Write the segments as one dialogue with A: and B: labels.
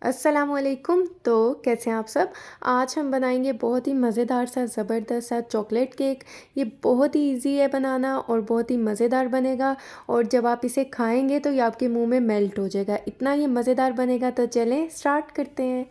A: अस्सलामुअलैकुम। तो कैसे हैं आप सब। आज हम बनाएंगे बहुत ही मज़ेदार सा ज़बरदस्त सा चॉकलेट केक। ये बहुत ही इजी है बनाना और बहुत ही मज़ेदार बनेगा। और जब आप इसे खाएंगे तो ये आपके मुंह में मेल्ट हो जाएगा, इतना ये मज़ेदार बनेगा। तो चलें स्टार्ट करते हैं।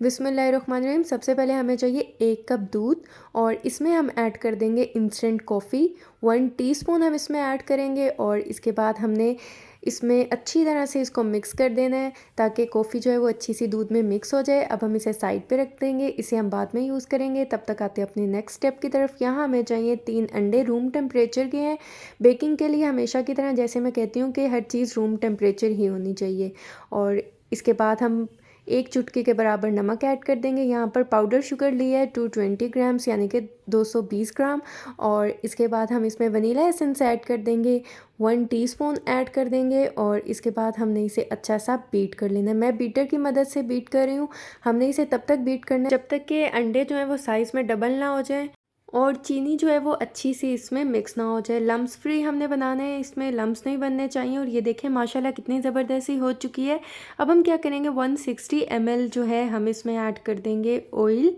A: बिस्मिल्लाहिर्रहमानिर्रहीम। सबसे पहले हमें चाहिए 1 कप दूध और इसमें हम ऐड कर देंगे इंस्टेंट कॉफ़ी। 1 टीस्पून हम इसमें ऐड करेंगे और इसके बाद हमने इसमें अच्छी तरह से इसको मिक्स कर देना है ताकि कॉफ़ी जो है वो अच्छी सी दूध में मिक्स हो जाए। अब हम इसे साइड पे रख देंगे, इसे हम बाद में यूज़ करेंगे। तब तक आते हैं अपने नेक्स्ट स्टेप की तरफ। यहाँ हमें चाहिए 3 अंडे रूम टेम्परेचर के हैं। बेकिंग के लिए हमेशा की तरह जैसे मैं कहती हूँ कि हर चीज़ रूम टेम्परेचर ही होनी चाहिए। और इसके बाद हम 1 चुटकी के बराबर नमक ऐड कर देंगे। यहाँ पर पाउडर शुगर लिया है 220 ग्राम्स यानी कि 220 ग्राम। और इसके बाद हम इसमें वनीला एसेंस ऐड कर देंगे, 1 टीस्पून ऐड कर देंगे। और इसके बाद हमने इसे अच्छा सा बीट कर लेना है। मैं बीटर की मदद से बीट कर रही हूँ। हमने इसे तब तक बीट करना है जब तक कि अंडे जो हैं वो साइज़ में डबल ना हो जाए और चीनी जो है वो अच्छी सी इसमें मिक्स ना हो जाए। लम्स फ्री हमने बनाना है, इसमें लम्स नहीं बनने चाहिए। और ये देखें माशाल्लाह कितनी ज़बरदस्त सी हो चुकी है। अब हम क्या करेंगे, 160 ml जो है हम इसमें ऐड कर देंगे ऑयल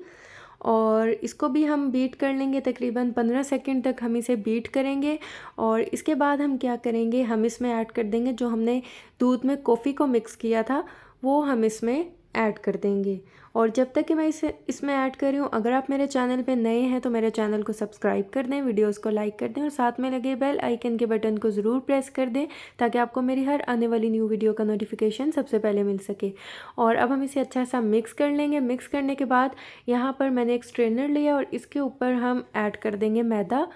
A: और इसको भी हम बीट कर लेंगे। तकरीबन 15 सेकंड तक हम इसे बीट करेंगे। और इसके बाद हम क्या करेंगे, हम इसमें ऐड कर देंगे जो हमने दूध में कॉफ़ी को मिक्स किया था वो हम इसमें ऐड कर देंगे। और जब तक कि मैं इसे इसमें ऐड कर रही हूँ, अगर आप मेरे चैनल पे नए हैं तो मेरे चैनल को सब्सक्राइब कर दें, वीडियोस को लाइक कर दें और साथ में लगे बेल आइकन के बटन को ज़रूर प्रेस कर दें ताकि आपको मेरी हर आने वाली न्यू वीडियो का नोटिफिकेशन सबसे पहले मिल सके। और अब हम इसे अच्छा सा मिक्स कर लेंगे। मिक्स करने के बाद यहाँ पर मैंने एक स्ट्रेनर लिया और इसके ऊपर हम ऐड कर देंगे मैदा।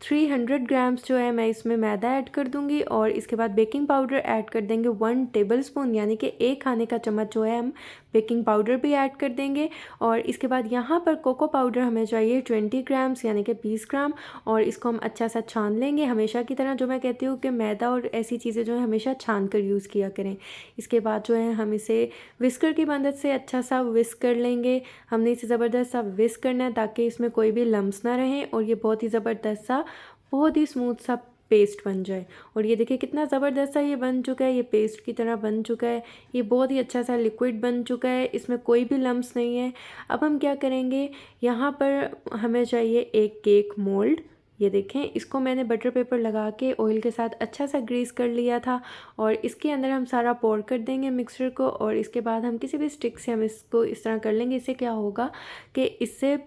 A: 300 ग्राम्स जो है मैं इसमें मैदा ऐड कर दूंगी। और इसके बाद बेकिंग पाउडर ऐड कर देंगे 1 टेबलस्पून यानी कि 1 खाने का चम्मच जो है हम बेकिंग पाउडर भी ऐड कर देंगे। और इसके बाद यहाँ पर कोको पाउडर हमें चाहिए 20 ग्राम्स यानी कि 20 ग्राम। और इसको हम अच्छा सा छान लेंगे। हमेशा की तरह जो मैं कहती हूँ कि मैदा और ऐसी चीज़ें जो है हमेशा छान कर यूज़ किया करें। इसके बाद जो है हम इसे विस्कर की मदद से अच्छा सा विस्क कर लेंगे। हमने इसे ज़बरदस्त सा विस्क करना है ताकि इसमें कोई भी लम्स ना रहें और ये बहुत ही ज़बरदस्त सा बहुत ही स्मूथ सा पेस्ट बन जाए। और ये देखिए कितना ज़बरदस्त सा ये बन चुका है, ये पेस्ट की तरह बन चुका है। ये बहुत ही अच्छा सा लिक्विड बन चुका है, इसमें कोई भी लम्स नहीं है। अब हम क्या करेंगे, यहाँ पर हमें चाहिए एक केक मोल्ड। ये देखें इसको मैंने बटर पेपर लगा के ऑयल के साथ अच्छा सा ग्रीस कर लिया था। और इसके अंदर हम सारा पोर कर देंगे मिक्सचर को। और इसके बाद हम किसी भी स्टिक से हम इसको इस तरह कर लेंगे। इससे क्या होगा कि इससे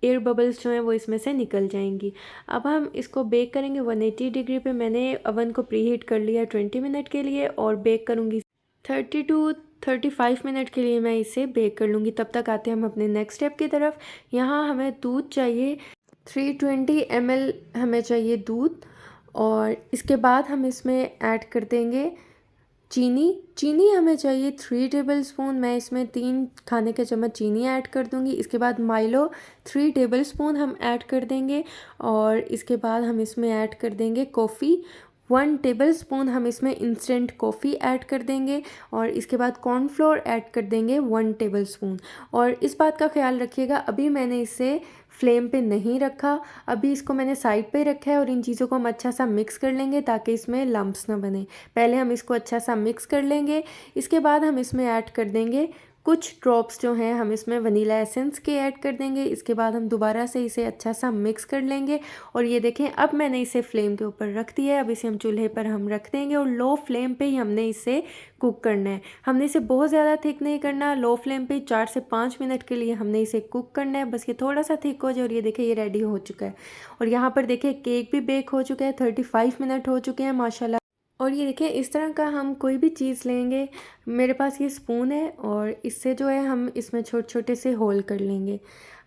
A: एयर बबल्स जो हैं वो इसमें से निकल जाएंगी। अब हम इसको बेक करेंगे 180 डिग्री पे। मैंने अवन को प्री हीट कर लिया 20 मिनट के लिए और बेक करूँगी 30 टू 35 मिनट के लिए मैं इसे बेक कर लूँगी। तब तक आते हैं हम अपने नेक्स्ट स्टेप की तरफ। यहाँ हमें दूध चाहिए 320 ml हमें चाहिए दूध। और इसके बाद हम इसमें ऐड कर देंगे चीनी। चीनी हमें चाहिए 3 टेबलस्पून। मैं इसमें 3 खाने के चम्मच चीनी ऐड कर दूंगी। इसके बाद माइलो 3 टेबलस्पून हम ऐड कर देंगे। और इसके बाद हम इसमें ऐड कर देंगे कॉफ़ी 1 टेबलस्पून। हम इसमें इंस्टेंट कॉफ़ी ऐड कर देंगे। और इसके बाद कॉर्नफ्लोर ऐड कर देंगे 1 टेबलस्पून। और इस बात का ख्याल रखिएगा, अभी मैंने इसे फ्लेम पे नहीं रखा, अभी इसको मैंने साइड पे रखा है। और इन चीज़ों को हम अच्छा सा मिक्स कर लेंगे ताकि इसमें लम्प्स ना बने। पहले हम इसको अच्छा सा मिक्स कर लेंगे। इसके बाद हम इसमें ऐड कर देंगे कुछ ड्रॉप्स जो हैं हम इसमें वनीला एसेंस के ऐड कर देंगे। इसके बाद हम दोबारा से इसे अच्छा सा मिक्स कर लेंगे। और ये देखें अब मैंने इसे फ्लेम के ऊपर रख दिया है। अब इसे हम चूल्हे पर हम रख देंगे और लो फ्लेम पे ही हमने इसे कुक करना है। हमने इसे बहुत ज़्यादा थिक नहीं करना, लो फ्लेम पे 4 से 5 मिनट के लिए हमने इसे कुक करना है। बस ये थोड़ा सा थिक हो जाए। और ये देखिए ये रेडी हो चुका है। और यहाँ पर देखिए केक भी बेक हो चुका है, 35 मिनट हो चुके हैं माशाल्लाह। और ये देखिए इस तरह का हम कोई भी चीज़ लेंगे, मेरे पास ये स्पून है और इससे जो है हम इसमें छोटे छोटे से होल कर लेंगे।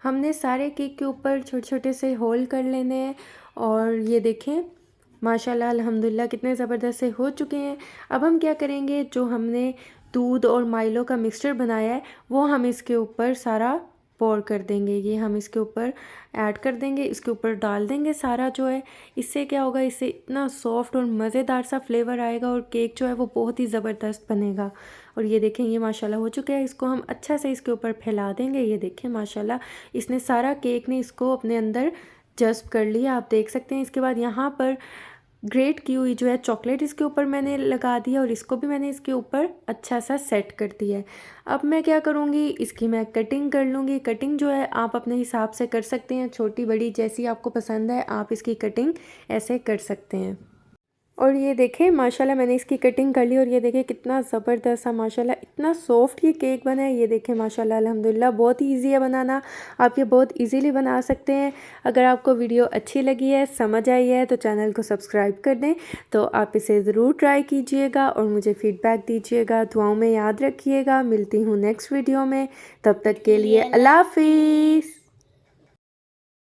A: हमने सारे केक के ऊपर छोटे छोटे से होल कर लेने हैं। और ये देखें माशाल्लाह अल्हम्दुलिल्लाह कितने ज़बरदस्त से हो चुके हैं। अब हम क्या करेंगे, जो हमने दूध और माइलो का मिक्सचर बनाया है वो हम इसके ऊपर सारा पोर कर देंगे। ये हम इसके ऊपर ऐड कर देंगे, इसके ऊपर डाल देंगे सारा जो है। इससे क्या होगा, इससे इतना सॉफ्ट और मज़ेदार सा फ्लेवर आएगा और केक जो है वो बहुत ही ज़बरदस्त बनेगा। और ये देखें ये माशाल्लाह हो चुका है। इसको हम अच्छा से इसके ऊपर फैला देंगे। ये देखें माशाल्लाह इसने सारा केक ने इसको अपने अंदर जज़्ब कर लिया, आप देख सकते हैं। इसके बाद यहाँ पर ग्रेट की हुई जो है चॉकलेट इसके ऊपर मैंने लगा दिया और इसको भी मैंने इसके ऊपर अच्छा सा सेट कर दिया है। अब मैं क्या करूँगी, इसकी मैं कटिंग कर लूँगी। कटिंग जो है आप अपने हिसाब से कर सकते हैं, छोटी बड़ी जैसी आपको पसंद है आप इसकी कटिंग ऐसे कर सकते हैं। और ये देखें माशाल्लाह मैंने इसकी कटिंग कर ली और ये देखें कितना ज़बरदस्त सा माशाल्लाह इतना सॉफ्ट ये केक बना है। ये देखें माशाल्लाह अल्हम्दुलिल्लाह बहुत ही इजी है बनाना, आप ये बहुत इजीली बना सकते हैं। अगर आपको वीडियो अच्छी लगी है, समझ आई है तो चैनल को सब्सक्राइब कर दें। तो आप इसे ज़रूर ट्राई कीजिएगा और मुझे फ़ीडबैक दीजिएगा, दुआओं में याद रखिएगा। मिलती हूँ नेक्स्ट वीडियो में, तब तक के लिए अल्लाह हाफिज़।